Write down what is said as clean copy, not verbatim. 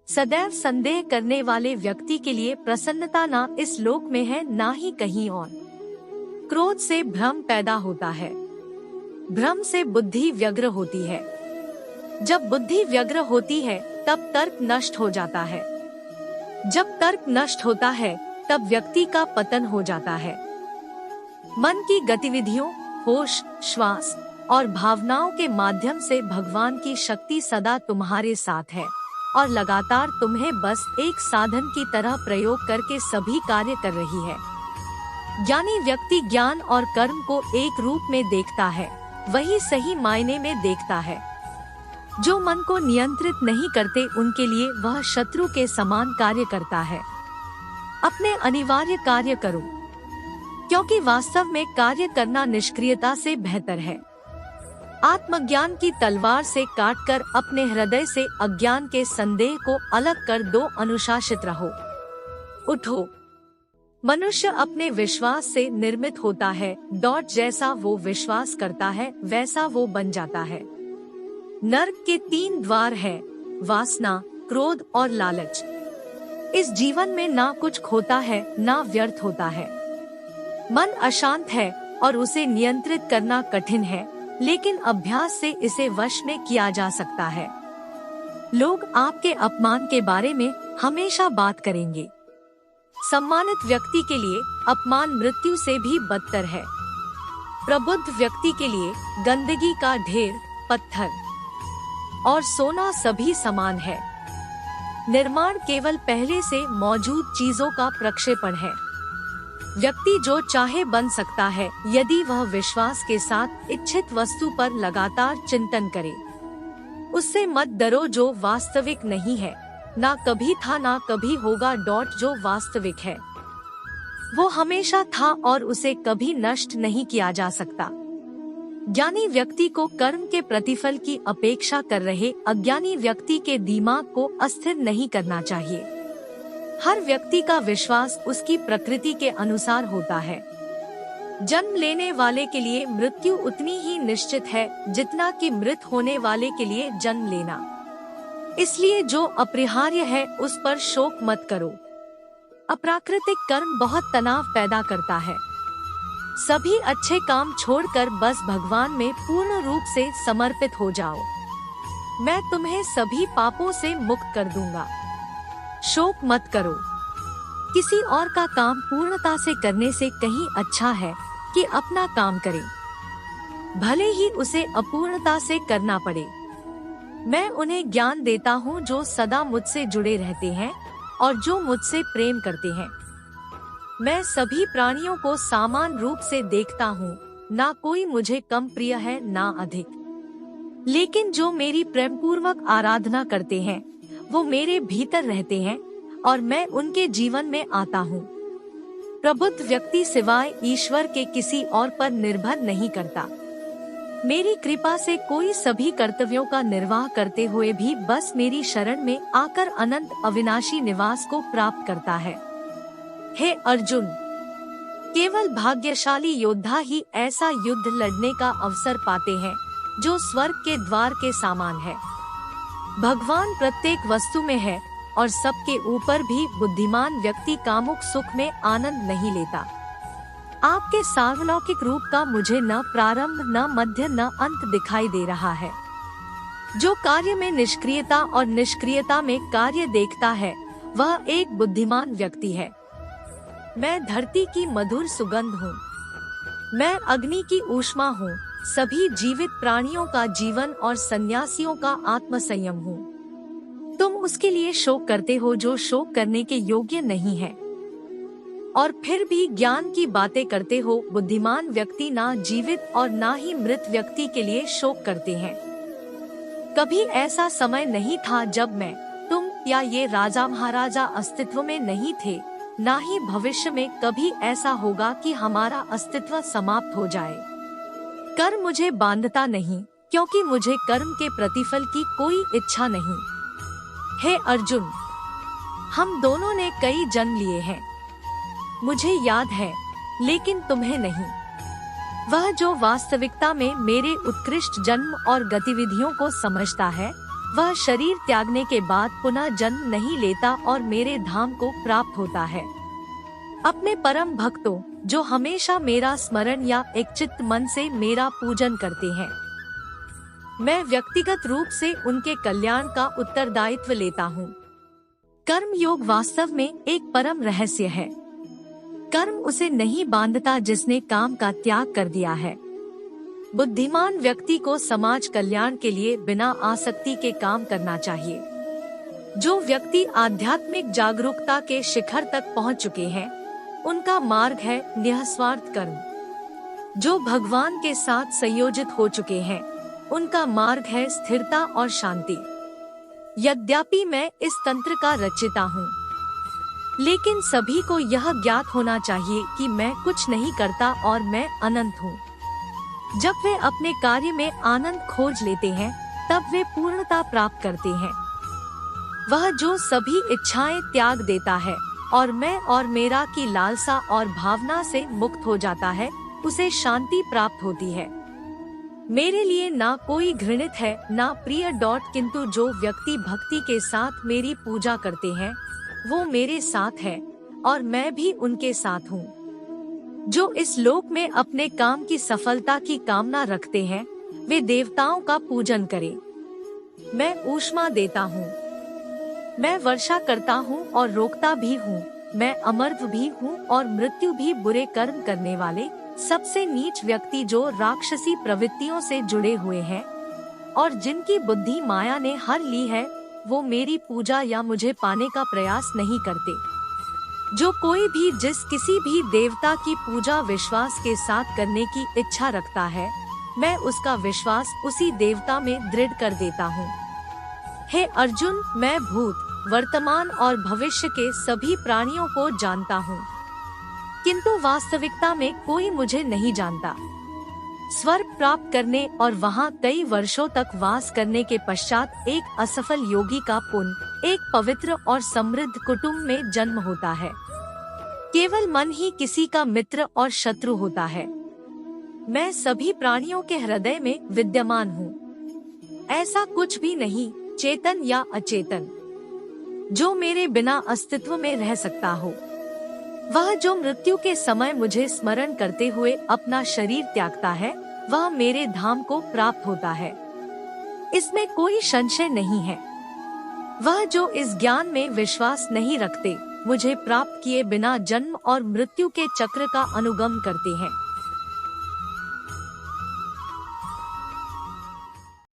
सदैव संदेह करने वाले व्यक्ति के लिए प्रसन्नता ना इस लोक में है ना ही कहीं और। क्रोध से भ्रम पैदा होता है, भ्रम से बुद्धि व्यग्र होती है। जब बुद्धि व्यग्र होती है तब तर्क नष्ट हो जाता है। जब तर्क नष्ट होता है तब व्यक्ति का पतन हो जाता है। मन की गतिविधियों, होश, श्वास और भावनाओं के माध्यम से भगवान की शक्ति सदा तुम्हारे साथ है और लगातार तुम्हें बस एक साधन की तरह प्रयोग करके सभी कार्य कर रही है। ज्ञानी व्यक्ति ज्ञान और कर्म को एक रूप में देखता है, वही सही मायने में देखता है। जो मन को नियंत्रित नहीं करते उनके लिए वह शत्रु के समान कार्य करता है। अपने अनिवार्य कार्य करो, क्योंकि वास्तव में कार्य करना निष्क्रियता से बेहतर है। आत्मज्ञान की तलवार से काटकर अपने हृदय से अज्ञान के संदेह को अलग कर दो। अनुशासित रहो, उठो। मनुष्य अपने विश्वास से निर्मित होता है। जैसा वो विश्वास करता है वैसा वो बन जाता है। नर्क के 3 द्वार है, वासना, क्रोध और लालच। इस जीवन में ना कुछ खोता है ना व्यर्थ होता है। मन अशांत है और उसे नियंत्रित करना कठिन है, लेकिन अभ्यास से इसे वश में किया जा सकता है। लोग आपके अपमान के बारे में हमेशा बात करेंगे। सम्मानित व्यक्ति के लिए अपमान मृत्यु से भी बदतर है। प्रबुद्ध व्यक्ति के लिए गंदगी का ढेर, पत्थर और सोना सभी समान है। निर्माण केवल पहले से मौजूद चीजों का प्रक्षेपण है। व्यक्ति जो चाहे बन सकता है यदि वह विश्वास के साथ इच्छित वस्तु पर लगातार चिंतन करे। उससे मत डरो जो वास्तविक नहीं है, ना कभी था ना कभी होगा। जो वास्तविक है वो हमेशा था और उसे कभी नष्ट नहीं किया जा सकता। ज्ञानी व्यक्ति को कर्म के प्रतिफल की अपेक्षा कर रहे अज्ञानी व्यक्ति के दिमाग को अस्थिर नहीं करना चाहिए। हर व्यक्ति का विश्वास उसकी प्रकृति के अनुसार होता है। जन्म लेने वाले के लिए मृत्यु उतनी ही निश्चित है जितना कि मृत होने वाले के लिए जन्म लेना। इसलिए जो अपरिहार्य है उस पर शोक मत करो। अप्राकृतिक कर्म बहुत तनाव पैदा करता है। सभी अच्छे काम छोड़कर बस भगवान में पूर्ण रूप से समर्पित हो जाओ। मैं तुम्हें सभी पापों से मुक्त कर दूंगा। शोक मत करो। किसी और का काम पूर्णता से करने से कहीं अच्छा है कि अपना काम करें, भले ही उसे अपूर्णता से करना पड़े। मैं उन्हें ज्ञान देता हूँ जो सदा मुझसे जुड़े रहते हैं और जो मुझसे प्रेम करते हैं। मैं सभी प्राणियों को समान रूप से देखता हूँ, ना कोई मुझे कम प्रिय है ना अधिक। लेकिन जो मेरी प्रेमपूर्वक आराधना करते हैं वो मेरे भीतर रहते हैं और मैं उनके जीवन में आता हूँ। प्रबुद्ध व्यक्ति सिवाय ईश्वर के किसी और पर निर्भर नहीं करता। मेरी कृपा से कोई सभी कर्तव्यों का निर्वाह करते हुए भी बस मेरी शरण में आकर अनंत अविनाशी निवास को प्राप्त करता है। हे अर्जुन, केवल भाग्यशाली योद्धा ही ऐसा युद्ध लड़ने का अवसर पाते हैं जो स्वर्ग के द्वार के समान है। भगवान प्रत्येक वस्तु में है और सबके ऊपर भी बुद्धिमान व्यक्ति कामुक सुख में आनंद नहीं लेता। आपके सार्वलौकिक रूप का मुझे न प्रारंभ न मध्य न अंत दिखाई दे रहा है। जो कार्य में निष्क्रियता और निष्क्रियता में कार्य देखता है वह एक बुद्धिमान व्यक्ति है। मैं धरती की मधुर सुगंध हूँ, मैं अग्नि की ऊष्मा हूँ, सभी जीवित प्राणियों का जीवन और सन्यासियों का आत्म संयम हूँ। तुम उसके लिए शोक करते हो जो शोक करने के योग्य नहीं है और फिर भी ज्ञान की बातें करते हो। बुद्धिमान व्यक्ति ना जीवित और ना ही मृत व्यक्ति के लिए शोक करते हैं। कभी ऐसा समय नहीं था जब मैं, तुम या ये राजा महाराजा अस्तित्व में नहीं थे, ना ही भविष्य में कभी ऐसा होगा कि हमारा अस्तित्व समाप्त हो जाए। कर्म मुझे बांधता नहीं, क्योंकि मुझे कर्म के प्रतिफल की कोई इच्छा नहीं। हे अर्जुन, हम दोनों ने कई जन्म लिए हैं, मुझे याद है, लेकिन तुम्हें नहीं। वह जो वास्तविकता में मेरे उत्कृष्ट जन्म और गतिविधियों को समझता है, वह शरीर त्यागने के बाद पुनः जन्म नहीं लेता और मेरे धाम को प्राप्त होता है। अपने परम भक्तों जो हमेशा मेरा स्मरण या एकचित्त मन से मेरा पूजन करते हैं, मैं व्यक्तिगत रूप से उनके कल्याण का उत्तरदायित्व लेता हूँ। कर्म योग वास्तव में एक परम रहस्य है। कर्म उसे नहीं बांधता जिसने काम का त्याग कर दिया है। बुद्धिमान व्यक्ति को समाज कल्याण के लिए बिना आसक्ति के काम करना चाहिए। जो व्यक्ति आध्यात्मिक जागरूकता के शिखर तक पहुंच चुके हैं, उनका मार्ग है निस्वार्थ कर्म। जो भगवान के साथ संयोजित हो चुके हैं, उनका मार्ग है स्थिरता और शांति। यद्यपि मैं इस तंत्र का रचयिता हूँ, लेकिन सभी को यह ज्ञात होना चाहिए कि मैं कुछ नहीं करता और मैं अनंत हूँ। जब वे अपने कार्य में आनंद खोज लेते हैं, तब वे पूर्णता प्राप्त करते हैं। वह जो सभी इच्छाएं त्याग देता है और मैं और मेरा की लालसा और भावना से मुक्त हो जाता है, उसे शांति प्राप्त होती है। मेरे लिए ना कोई घृणित है ना प्रिय किंतु जो व्यक्ति भक्ति के साथ मेरी पूजा करते हैं, वो मेरे साथ है और मैं भी उनके साथ हूँ। जो इस लोक में अपने काम की सफलता की कामना रखते हैं, वे देवताओं का पूजन करें। मैं ऊष्मा देता हूँ, मैं वर्षा करता हूँ और रोकता भी हूँ। मैं अमर्त्य भी हूँ और मृत्यु भी। बुरे कर्म करने वाले सबसे नीच व्यक्ति जो राक्षसी प्रवृत्तियों से जुड़े हुए हैं और जिनकी बुद्धि माया ने हर ली है, वो मेरी पूजा या मुझे पाने का प्रयास नहीं करते। जो कोई भी जिस किसी भी देवता की पूजा विश्वास के साथ करने की इच्छा रखता है, मैं उसका विश्वास उसी देवता में दृढ़ कर देता हूँ। हे अर्जुन, मैं भूत, वर्तमान और भविष्य के सभी प्राणियों को जानता हूँ, किंतु वास्तविकता में कोई मुझे नहीं जानता। स्वर्ग प्राप्त करने और वहाँ कई वर्षों तक वास करने के पश्चात एक असफल योगी का पुण्य एक पवित्र और समृद्ध कुटुंब में जन्म होता है। केवल मन ही किसी का मित्र और शत्रु होता है। मैं सभी प्राणियों के हृदय में विद्यमान हूँ। ऐसा कुछ भी नहीं, चेतन या अचेतन, जो मेरे बिना अस्तित्व में रह सकता हो। वह जो मृत्यु के समय मुझे स्मरण करते हुए अपना शरीर त्यागता है, वह मेरे धाम को प्राप्त होता है। इसमें कोई संशय नहीं है। वह जो इस ज्ञान में विश्वास नहीं रखते, मुझे प्राप्त किए बिना जन्म और मृत्यु के चक्र का अनुगम करते हैं।